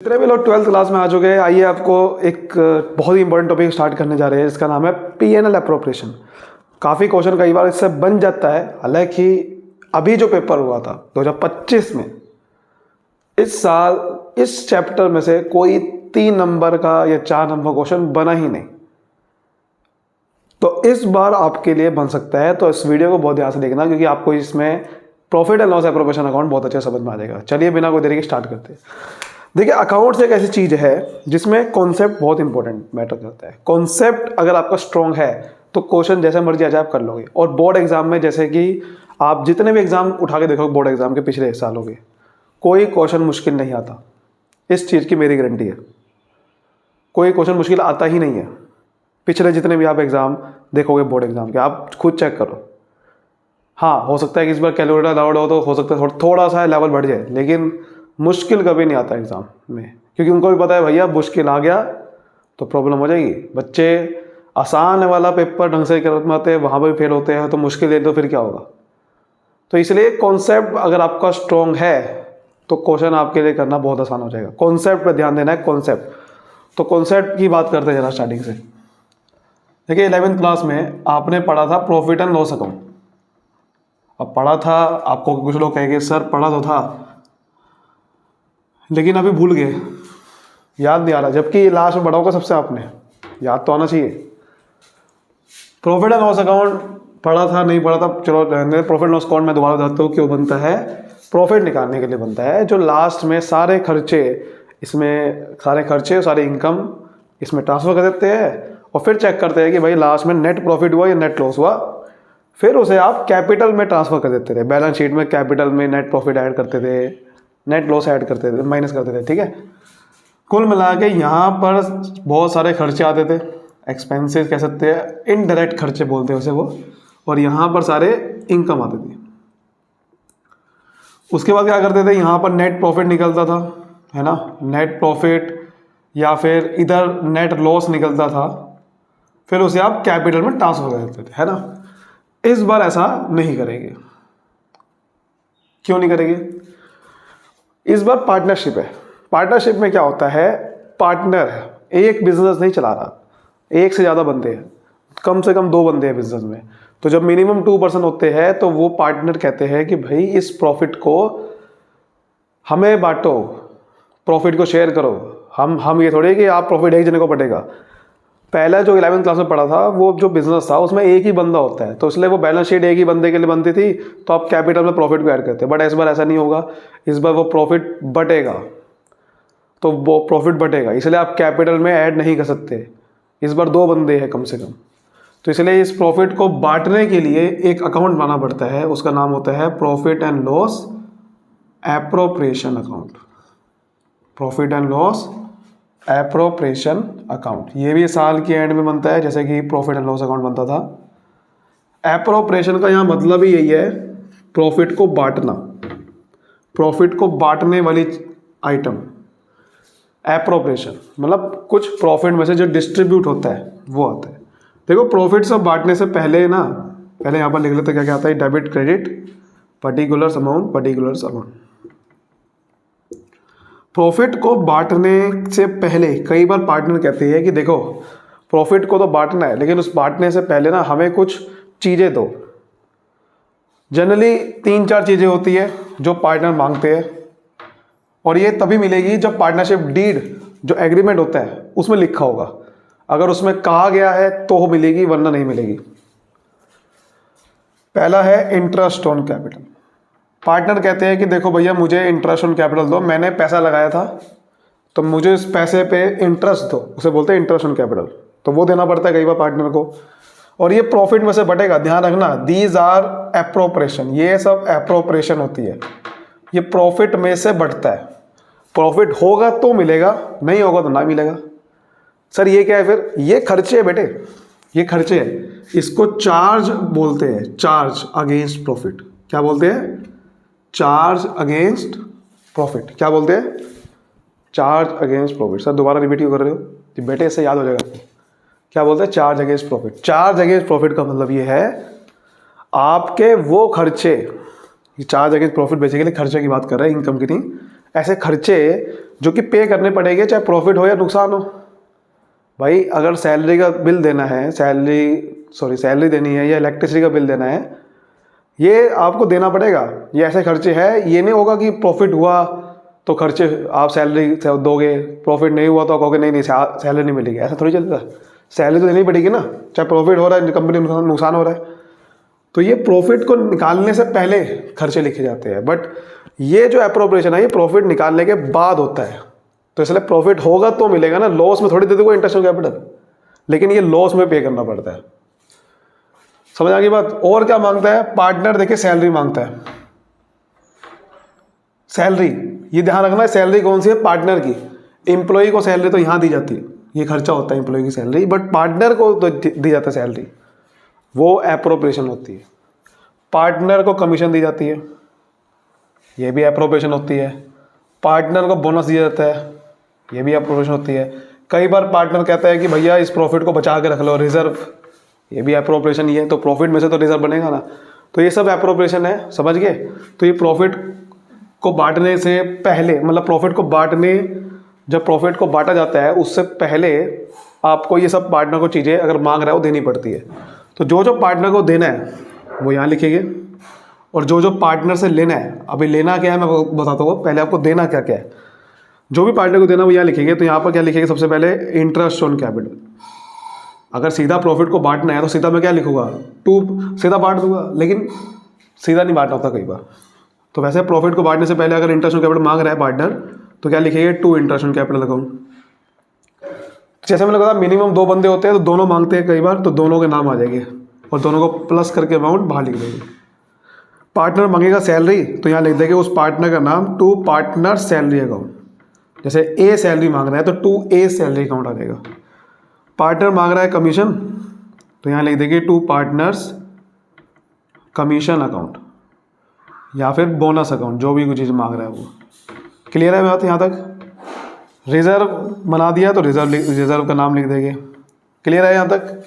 11वीं और 12th class में आ चुके हैं। आइए आपको एक बहुत ही इंपॉर्टेंट टॉपिक स्टार्ट करने जा रहे हैं, इसका नाम है पीएनएल अप्रोप्रिएशन। काफ़ी क्वेश्चन कई बार इससे बन जाता है, हालांकि अभी जो पेपर हुआ था 2025 में, इस साल इस चैप्टर में से कोई 3 नंबर का या 4 नंबर क्वेश्चन बना ही नहीं। तो इस बार आपके लिए बन सकता है, तो इस वीडियो को बहुत ध्यान से देखना, क्योंकि आपको इसमें profit and loss appropriation account बहुत अच्छे समझ में आ जाएगा। चलिए बिना कोई देरी के स्टार्ट करते हैं। देखिए, अकाउंट्स एक ऐसी चीज़ है जिसमें कॉन्सेप्ट बहुत इंपॉर्टेंट मैटर करता है। कॉन्सेप्ट अगर आपका स्ट्रॉन्ग है तो क्वेश्चन जैसे मर्जी आ जाए आप कर लोगे। और बोर्ड एग्जाम में, जैसे कि आप जितने भी एग्जाम उठा के देखो बोर्ड एग्जाम के पिछले सालों के, कोई क्वेश्चन मुश्किल नहीं आता। इस चीज़ की मेरी गारंटी है, कोई क्वेश्चन मुश्किल आता ही नहीं है। पिछले जितने भी आप एग्जाम देखोगे बोर्ड एग्जाम के, आप खुद चेक करो। हाँ, हो सकता है कि इस बार कैलकुलेटर अलाउड हो तो हो सकता है थोड़ा सा लेवल बढ़ जाए, लेकिन मुश्किल कभी नहीं आता एग्ज़ाम में, क्योंकि उनको भी पता है भैया मुश्किल आ गया तो प्रॉब्लम हो जाएगी। बच्चे आसान वाला पेपर ढंग से करते हैं, वहाँ पर भी फेल होते हैं, तो मुश्किल है तो फिर क्या होगा। तो इसलिए कॉन्सेप्ट अगर आपका स्ट्रॉन्ग है तो क्वेश्चन आपके लिए करना बहुत आसान हो जाएगा। कॉन्सेप्ट पर ध्यान देना है, कॉन्सेप्ट। तो कॉन्सेप्ट की बात करते हैं जरा स्टार्टिंग से। देखिए, 11वीं क्लास में आपने पढ़ा था प्रॉफिट एंड लॉस अकाउंट। अब पढ़ा था, आपको कुछ लोग कहेंगे सर पढ़ा तो था लेकिन अभी भूल गए, याद नहीं आ रहा, जबकि लास्ट में पढ़ा होगा सबसे आपने, याद तो आना चाहिए। प्रॉफिट एंड लॉस अकाउंट पढ़ा था नहीं पढ़ा था, चलो प्रॉफिट लॉस अकाउंट मैं दोबारा बताता हूँ क्यों बनता है। प्रॉफिट निकालने के लिए बनता है, जो लास्ट में सारे खर्चे, इसमें सारे खर्चे सारे इनकम इसमें ट्रांसफर कर देते हैं, और फिर चेक करते हैं कि भाई लास्ट में नेट प्रॉफिट हुआ या नेट लॉस हुआ। फिर उसे आप कैपिटल में ट्रांसफर कर देते थे। बैलेंस शीट में कैपिटल में नेट प्रॉफिट ऐड करते थे, नेट लॉस ऐड करते थे, माइनस करते थे। ठीक है, कुल मिला के यहाँ पर बहुत सारे खर्चे आते थे, एक्सपेंसेस कह सकते हैं, इनडायरेक्ट खर्चे बोलते हैं उसे वो, और यहाँ पर सारे इनकम आते थे। उसके बाद क्या करते थे, यहाँ पर नेट प्रॉफिट निकलता था, है ना, नेट प्रॉफिट, या फिर इधर नेट लॉस निकलता था, फिर उसे आप कैपिटल में ट्रांसफर कर देते थे, है ना। इस बार ऐसा नहीं करेंगे। क्यों नहीं करेंगे? इस बार पार्टनरशिप है। पार्टनरशिप में क्या होता है, पार्टनर है, एक बिजनेस नहीं चला रहा, एक से ज़्यादा बंदे हैं, कम से कम 2 बंदे हैं बिजनेस में। तो जब मिनिमम 2% होते हैं तो वो पार्टनर कहते हैं कि भाई इस प्रॉफिट को हमें बांटो, प्रॉफिट को शेयर करो। हम ये थोड़े कि आप प्रॉफिट एक जने को बटेगा। पहला जो 11वीं क्लास में पढ़ा था, वो जो बिजनेस था उसमें एक ही बंदा होता है, तो इसलिए वो बैलेंस शीट एक ही बंदे के लिए बनती थी, तो आप कैपिटल में प्रॉफिट को ऐड करते हैं। बट इस बार ऐसा नहीं होगा, इस बार वो प्रॉफिट बटेगा, तो वो प्रॉफिट बटेगा, इसलिए आप कैपिटल में ऐड नहीं कर सकते। इस बार 2 बंदे हैं कम से कम, तो इसलिए इस प्रॉफिट को बांटने के लिए एक अकाउंट बनाना पड़ता है, उसका नाम होता है profit and loss appropriation account. Profit and loss appropriation account, ये भी साल के एंड में बनता है, जैसे कि प्रॉफिट एंड लॉस अकाउंट बनता था। एप्रोप्रिएशन का यहाँ मतलब ही यही है, प्रॉफिट को बांटना, प्रॉफिट को बांटने वाली आइटम। एप्रोप्रिएशन मतलब कुछ प्रॉफिट में से जो डिस्ट्रीब्यूट होता है वो आता है। देखो, प्रॉफिट सब बांटने से पहले ना, पहले यहाँ पर लिख लेते क्या क्या आता है, debit credit, particulars amount, particulars amount. Profit को बांटने से पहले कई बार पार्टनर कहते हैं कि देखो प्रॉफिट को तो बांटना है, लेकिन उस बांटने से पहले ना हमें कुछ चीज़ें दो। जनरली 3-4 चीज़ें होती है जो पार्टनर मांगते हैं, और ये तभी मिलेगी जब पार्टनरशिप डीड, जो एग्रीमेंट होता है उसमें लिखा होगा। अगर उसमें कहा गया है तो मिलेगी, वरना नहीं मिलेगी। पहला है इंटरेस्ट ऑन कैपिटल। पार्टनर कहते हैं कि देखो भैया मुझे इंटरेस्ट ऑन कैपिटल दो, मैंने पैसा लगाया था तो मुझे इस पैसे पे इंटरेस्ट दो, उसे बोलते हैं इंटरेस्ट ऑन कैपिटल। तो वो देना पड़ता है कई बार पार्टनर को, और ये प्रॉफिट में से बटेगा। ध्यान रखना, दीज आर एप्रोप्रिएशन, ये सब एप्रोप्रिएशन होती है, ये प्रॉफिट में से बढ़ता है। प्रॉफिट होगा तो मिलेगा, नहीं होगा तो ना मिलेगा। सर ये क्या है फिर? ये खर्चे है बेटे, ये खर्चे है, इसको चार्ज बोलते हैं, चार्ज अगेंस्ट प्रॉफिट। क्या बोलते हैं? Charge against profit. क्या बोलते हैं? Charge against profit. सर दोबारा रिपीट क्यों कर रहे हो? कि बेटे इससे याद हो जाएगा। क्या बोलते हैं? Charge against profit. Charge against profit का मतलब ये है आपके वो खर्चे, चार्ज अगेंस्ट प्रॉफिट बेसिकली खर्चे की बात कर रहे हैं, इनकम की नहीं। ऐसे खर्चे जो कि पे करने पड़ेंगे, चाहे प्रॉफिट हो या नुकसान हो। भाई अगर सैलरी का बिल देना है, सैलरी देनी है या इलेक्ट्रिसिटी का बिल देना है, ये आपको देना पड़ेगा। ये ऐसे खर्चे हैं, ये नहीं होगा कि प्रॉफिट हुआ तो खर्चे आप सैलरी से दोगे, प्रॉफिट नहीं हुआ तो आप कहोगे नहीं सैलरी नहीं मिलेगी। ऐसा थोड़ी चलता। सैलरी तो देनी पड़ेगी ना, चाहे प्रॉफिट हो रहा है, कंपनी नुकसान हो रहा है। तो ये प्रॉफिट को निकालने से पहले खर्चे लिखे जाते हैं, बट ये जो अप्रोप्रिएशन है ये प्रॉफिट निकालने के बाद होता है। तो इसलिए प्रॉफिट होगा तो मिलेगा ना, लॉस में थोड़ी दे दोगे इंटरेस्ट ऑन कैपिटल, लेकिन ये लॉस में पे करना पड़ता है। समझ आ गई बात। और क्या मांगता है पार्टनर? देखिए सैलरी मांगता है, सैलरी, ये ध्यान रखना है। सैलरी कौन सी है? पार्टनर की। एम्प्लॉय को सैलरी तो यहाँ दी जाती है, ये खर्चा होता है एम्प्लॉय की सैलरी, बट पार्टनर को तो दी जाता है सैलरी, वो एप्रोप्रिएशन होती है। पार्टनर को कमीशन दी जाती है, ये भी एप्रोप्रिएशन होती है। पार्टनर को बोनस दिया जाता है, ये भी एप्रोप्रिएशन होती है। कई बार पार्टनर कहता है कि भैया इस प्रॉफिट को बचा के रख लो, रिजर्व, ये भी एप्रोप्रिएशन ही है। तो प्रॉफिट में से तो रिजर्व बनेगा ना, तो ये सब एप्रोप्रिएशन है, समझ गए। तो ये प्रॉफिट को बांटने से पहले, मतलब प्रॉफिट को बांटने, जब प्रॉफिट को बांटा जाता है उससे पहले आपको ये सब पार्टनर को चीज़ें अगर मांग रहा है वो देनी पड़ती है। तो जो जो पार्टनर को देना है वो यहाँ लिखेंगे, और जो जो पार्टनर से लेना है, अभी लेना क्या है मैं बताता हूँ, पहले आपको देना क्या क्या है। जो भी पार्टनर को देना वो यहाँ लिखेंगे। तो यहाँ पर क्या लिखेंगे? सबसे पहले इंटरेस्ट ऑन कैपिटल। अगर सीधा प्रॉफिट को बांटना है तो सीधा मैं क्या लिखूंगा? 2 सीधा बांट दूंगा, लेकिन सीधा नहीं बांटना होता कई बार। तो वैसे प्रॉफिट को बांटने से पहले अगर इंटरेस्ट ऑन कैपिटल मांग रहा है पार्टनर, तो क्या लिखेंगे? 2 इंटरेस्ट ऑन कैपिटल अकाउंट। जैसे मैंने कहा मिनिमम 2 बंदे होते हैं तो दोनों मांगते हैं कई बार, तो दोनों के नाम आ जाएंगे और दोनों को प्लस करके अमाउंट बाहर लिख देंगे। पार्टनर मांगेगा सैलरी, तो यहाँ लिख देंगे उस पार्टनर का नाम 2 पार्टनर सैलरी अकाउंट। जैसे ए सैलरी मांग रहा है तो 2A सैलरी अकाउंट आ जाएगा। पार्टनर मांग रहा है कमीशन, तो यहाँ लिख देंगे 2 पार्टनर्स कमीशन अकाउंट, या फिर बोनस अकाउंट, जो भी कुछ चीज़ मांग रहा है वो। क्लियर है बात यहाँ तक? रिजर्व बना दिया तो रिजर्व का नाम लिख देंगे। क्लियर है यहाँ तक?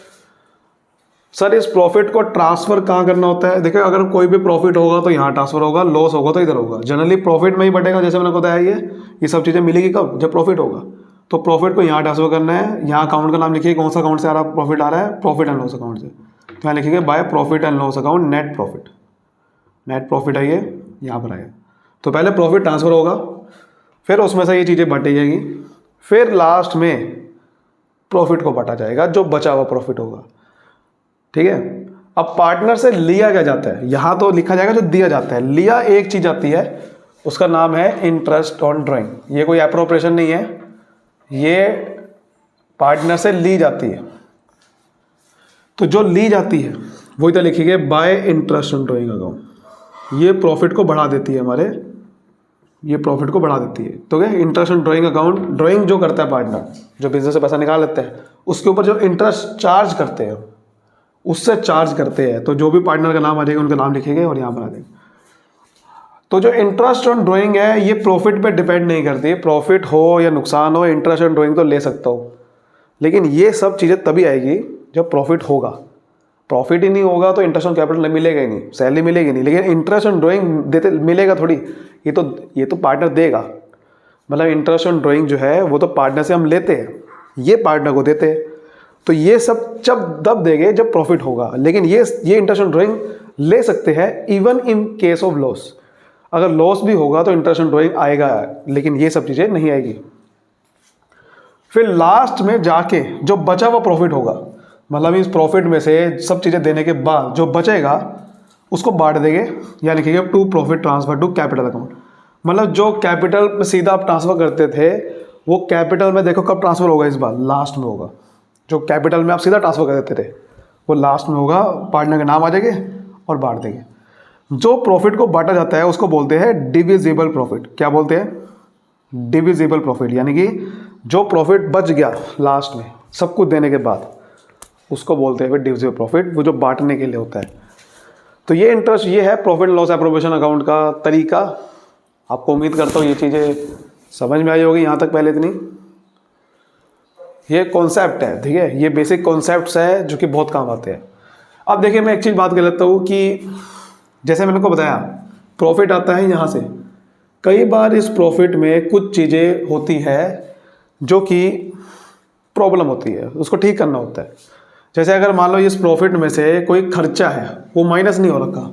सर इस प्रॉफिट को ट्रांसफर कहाँ करना होता है? देखिए अगर कोई भी प्रॉफिट होगा तो यहाँ ट्रांसफर होगा, लॉस होगा तो इधर होगा। जनरली प्रॉफिट में ही बटेगा, जैसे मैंने बताया ये सब चीज़ें मिलेगी कब? जब प्रॉफिट होगा। तो प्रॉफिट को यहाँ ट्रांसफर करना है। यहाँ अकाउंट का नाम लिखिए, कौन सा अकाउंट से आ रहा प्रॉफिट आ रहा है? प्रॉफिट एंड लॉस अकाउंट से। तो यहाँ लिखिएगा by profit and loss account net profit. Net profit है ये, यहाँ पर आएगा। तो पहले प्रॉफिट ट्रांसफर होगा, फिर उसमें से ये चीज़ें बांटी जाएगी, फिर लास्ट में प्रॉफिट को बांटा जाएगा, जो बचा हुआ प्रॉफिट होगा। ठीक है। अब पार्टनर से लिया क्या जाता है? यहाँ तो लिखा जाएगा जो दिया जाता है। लिया एक चीज़ आती है, उसका नाम है इंटरेस्ट ऑन ड्राइंग। ये कोई एप्रोप्रिएशन नहीं है, ये पार्टनर से ली जाती है। तो जो ली जाती है वही तो लिखेंगे bye interest on drawing account. ये प्रॉफिट को बढ़ा देती है हमारे, ये प्रॉफिट को बढ़ा देती है। तो क्या interest on drawing account, drawing जो करता है पार्टनर, जो बिजनेस से पैसा निकाल लेते हैं, उसके ऊपर जो इंटरेस्ट चार्ज करते हैं उससे चार्ज करते हैं। तो जो भी पार्टनर का नाम आ जाएगा उनका नाम लिखेंगे और यहाँ पर आ जाएगा। तो जो इंटरेस्ट ऑन ड्राइंग है ये प्रॉफिट पे डिपेंड नहीं करती। प्रॉफिट हो या नुकसान हो, इंटरेस्ट ऑन ड्राइंग तो ले सकता हो, लेकिन ये सब चीज़ें तभी आएगी जब प्रॉफिट होगा। प्रॉफिट ही नहीं होगा तो इंटरेस्ट ऑन कैपिटल मिलेगा ही नहीं, सैलरी मिलेगी नहीं। लेकिन इंटरेस्ट ऑन ड्राइंग देते मिलेगा थोड़ी, ये तो पार्टनर देगा। मतलब इंटरेस्ट ऑन ड्राइंग जो है वो तो पार्टनर से हम लेते हैं, ये पार्टनर को देते हैं। तो ये सब तब देंगे जब प्रॉफिट होगा। लेकिन ये इंटरेस्ट ऑन ड्राइंग ले सकते हैं even in case of loss. अगर लॉस भी होगा तो इंटरेस्ट ऑन ड्राइंग आएगा, लेकिन ये सब चीज़ें नहीं आएगी। फिर लास्ट में जाके जो बचा हुआ प्रॉफिट होगा, मतलब इस प्रॉफिट में से सब चीज़ें देने के बाद जो बचेगा उसको बांट देंगे, या लिखेंगे to profit transfer to capital account. मतलब जो कैपिटल में सीधा आप ट्रांसफर करते थे वो कैपिटल में देखो कब ट्रांसफर होगा? इस बार लास्ट में होगा। जो कैपिटल में आप सीधा ट्रांसफर कर देते थे वो लास्ट में होगा, पार्टनर के नाम आ जाएंगे और बांट देंगे। जो प्रॉफिट को बांटा जाता है उसको बोलते हैं डिविजिबल प्रॉफिट। क्या बोलते हैं? Divisible profit. यानी कि जो प्रॉफिट बच गया लास्ट में सब कुछ देने के बाद, उसको बोलते हैं फिर डिविजिबल प्रॉफिट, वो जो बांटने के लिए होता है। तो ये इंटरेस्ट, ये है profit and loss appropriation account का तरीका। आपको उम्मीद करता हूँ ये चीज़ें समझ में आई होगी यहाँ तक। पहले इतनी ये कॉन्सेप्ट है, ठीक है, ये बेसिक कॉन्सेप्ट्स है जो कि बहुत काम आते हैं। अब देखिए मैं एक चीज़ बात कर लेता हूँ कि जैसे मैंने को बताया प्रॉफिट आता है यहाँ से, कई बार इस प्रॉफिट में कुछ चीज़ें होती है जो कि प्रॉब्लम होती है, उसको ठीक करना होता है। जैसे अगर मान लो इस प्रॉफिट में से कोई खर्चा है वो माइनस नहीं हो रखा,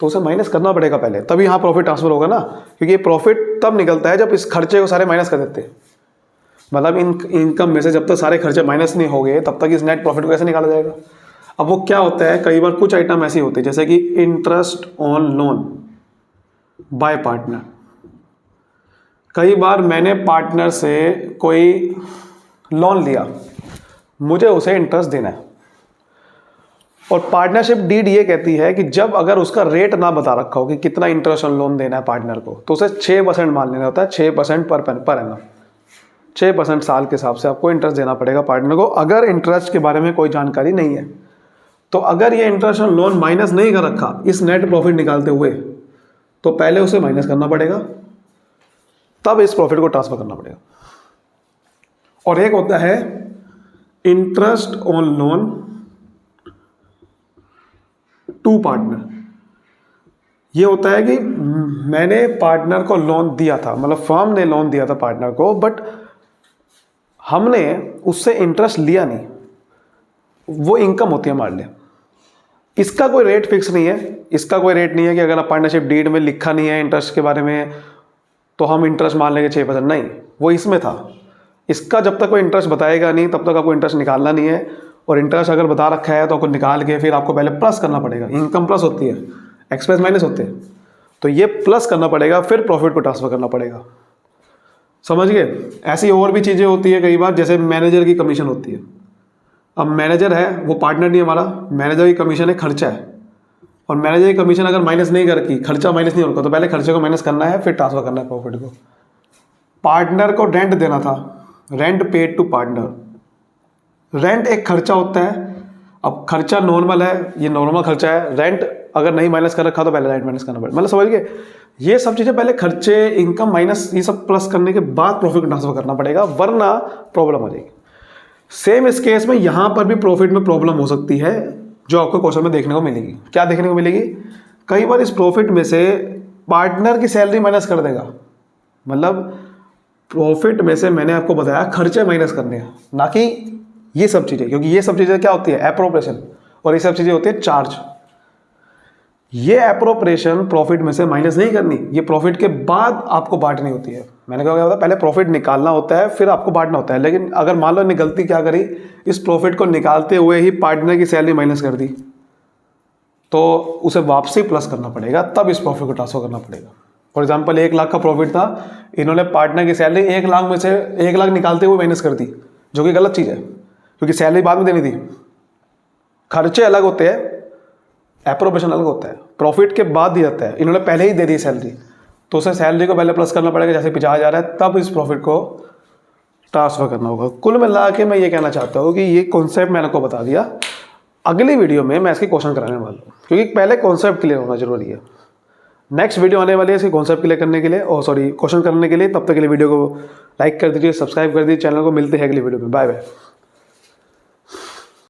तो उसे माइनस करना पड़ेगा पहले, तभी यहाँ प्रॉफिट ट्रांसफर होगा ना, क्योंकि ये प्रॉफिट तब निकलता है जब इस खर्चे को सारे माइनस कर देते हैं। मतलब इनकम में से जब तक सारे खर्चे माइनस नहीं हो गए तब तक इस नेट प्रॉफिट को कैसे निकाला जाएगा। अब वो क्या होता है, कई बार कुछ आइटम ऐसी होती है जैसे कि interest on loan by partner. कई बार मैंने पार्टनर से कोई लोन लिया, मुझे उसे इंटरेस्ट देना है, और पार्टनरशिप डीड ये कहती है कि जब अगर उसका रेट ना बता रखा हो कि कितना इंटरेस्ट ऑन लोन देना है पार्टनर को, तो उसे 6% मान लेना होता है, 6% पर एनम, 6% साल के हिसाब से आपको इंटरेस्ट देना पड़ेगा पार्टनर को, अगर इंटरेस्ट के बारे में कोई जानकारी नहीं है। तो अगर ये इंटरेस्ट ऑन लोन माइनस नहीं कर रखा इस नेट प्रॉफिट निकालते हुए, तो पहले उसे माइनस करना पड़ेगा, तब इस प्रॉफिट को ट्रांसफर करना पड़ेगा। और एक होता है interest on loan to partner. ये होता है कि मैंने पार्टनर को लोन दिया था, मतलब फर्म ने लोन दिया था पार्टनर को, बट हमने उससे इंटरेस्ट लिया नहीं, वो इनकम होती है हमारे लिए। इसका कोई रेट फिक्स नहीं है, इसका कोई रेट नहीं है कि अगर आप पार्टनरशिप डीड में लिखा नहीं है इंटरेस्ट के बारे में तो हम इंटरेस्ट मान लेंगे 6%, नहीं, वो इसमें था। इसका जब तक कोई इंटरेस्ट बताएगा नहीं तब तक आपको इंटरेस्ट निकालना नहीं है, और इंटरेस्ट अगर बता रखा है तो आपको निकाल के फिर आपको पहले प्लस करना पड़ेगा। इनकम प्लस होती है, एक्सपेंस माइनस होते हैं, तो ये प्लस करना पड़ेगा, फिर प्रॉफिट को ट्रांसफर करना पड़ेगा। समझ गए। ऐसी और भी चीज़ें होती है कई बार, जैसे मैनेजर की कमीशन होती है। अब मैनेजर है, वो पार्टनर नहीं है हमारा, मैनेजर की कमीशन है, खर्चा है, और मैनेजर की कमीशन अगर माइनस नहीं कर की, खर्चा माइनस नहीं होगा, तो पहले खर्चे को माइनस करना है, फिर ट्रांसफर करना है प्रॉफिट को। पार्टनर को रेंट देना था, rent paid to partner. Rent एक खर्चा होता है, अब खर्चा नॉर्मल है, ये नॉर्मल खर्चा है, रेंट अगर नहीं माइनस कर रखा तो पहले रेंट माइनस करना पड़ेगा। मतलब समझ गए, ये सब चीज़ें पहले खर्चे, इनकम माइनस, ये सब प्लस करने के बाद प्रॉफिट को ट्रांसफर करना पड़ेगा, वरना प्रॉब्लम हो जाएगी। सेम इस केस में यहाँ पर भी प्रॉफिट में प्रॉब्लम हो सकती है, जो आपको क्वेश्चन में देखने को मिलेगी। क्या देखने को मिलेगी, कई बार इस प्रॉफिट में से पार्टनर की सैलरी माइनस कर देगा। मतलब प्रॉफिट में से मैंने आपको बताया खर्चे माइनस करने हैं, ना कि ये सब चीज़ें, क्योंकि ये सब चीज़ें क्या होती है, एप्रोप्रिएशन, और ये सब चीज़ें होती है चार्ज। ये एप्रोप्रिएशन प्रॉफिट में से माइनस नहीं करनी, ये प्रॉफिट के बाद आपको बांटनी होती है। मैंने क्या होता है, पहले प्रॉफिट निकालना होता है, फिर आपको बांटना होता है। लेकिन अगर मान लो ने गलती क्या करी, इस प्रॉफिट को निकालते हुए ही पार्टनर की सैलरी माइनस कर दी, तो उसे वापसी प्लस करना पड़ेगा, तब इस प्रॉफिट को ट्रांसफर करना पड़ेगा। फॉर एग्जाम्पल 1 लाख का प्रॉफिट था, इन्होंने पार्टनर की सैलरी 1 लाख में से 1 लाख निकालते हुए माइनस कर दी, जो कि गलत चीज़ है, क्योंकि सैलरी बाद में देनी थी। खर्चे अलग होते हैं, एप्रोप्रिएशन अलग होता है, प्रॉफिट के बाद दिया जाता है, इन्होंने पहले ही दे दी सैलरी, तो उसे सैलरी को पहले प्लस करना पड़ेगा, जैसे 50,000 है, तब इस प्रॉफिट को ट्रांसफर करना होगा। कुल मिला के मैं ये कहना चाहता हूँ कि ये कॉन्सेप्ट मैंने आपको बता दिया। अगली वीडियो में मैं इसके क्वेश्चन कराने वाला हूँ, क्योंकि पहले कॉन्सेप्ट क्लियर होना जरूरी है। नेक्स्ट वीडियो आने वाली है इसके कॉन्सेप्ट क्लियर करने के लिए, और क्वेश्चन करने के लिए। तब तक के लिए वीडियो को लाइक कर दीजिए, सब्सक्राइब कर दीजिए चैनल को। मिलते हैं अगली वीडियो में, बाय बाय।